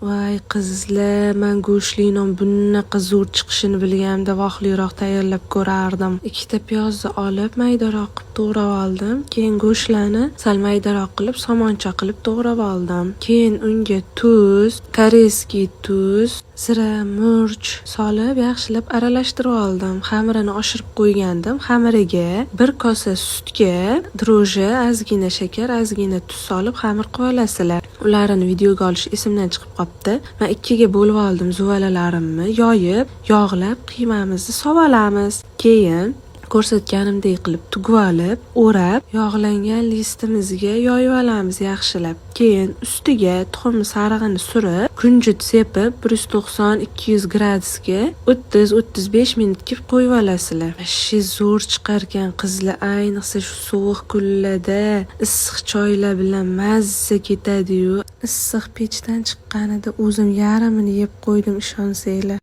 Voy qizlar, men go'shtli non bunaqa zo'r chiqishini bilganimda vohliroq tayyorlab ko'rardim. 2 ta piyozni olib maydaroq qilib to'g'rab oldim. Keyin go'shtlarni sal maydaroq qilib somoncha qilib to'g'rab oldim. Keyin unga tuz, koreyskiy tuz, zira, murch solib yaxshilab aralashtirib oldim. Xamirini oshirib qo'ygandim. Xamiriga 1 kosa sutga dro'ji, ozgina shakar, ozgina tuz solib xamir qilib olasizlar. Ularni videoga olish esimdan chiqib qoldi. Men 2 ga bo'lib oldim zuvalalarimni, yoyib, yog'lab qiymamizni sovolamiz. Keyin ko'rsatganimdek qilib tugib olib, o'rab, yog'langan listimizga yoyib olamiz yaxshilab. Keyin ustiga tuxum sarig'ini surib, kunjut sepib 190-200 gradusga 30-35 minutga qo'yib olasizlar. Shi zo'r chiqarkan qizlar, ayniqsa shu sovuq kunlarda issiq choylar bilan mazza ketadi-yu. Issiq pechdan chiqqanida o'zim yarmini yeb qo'ydim, ishonsanglar.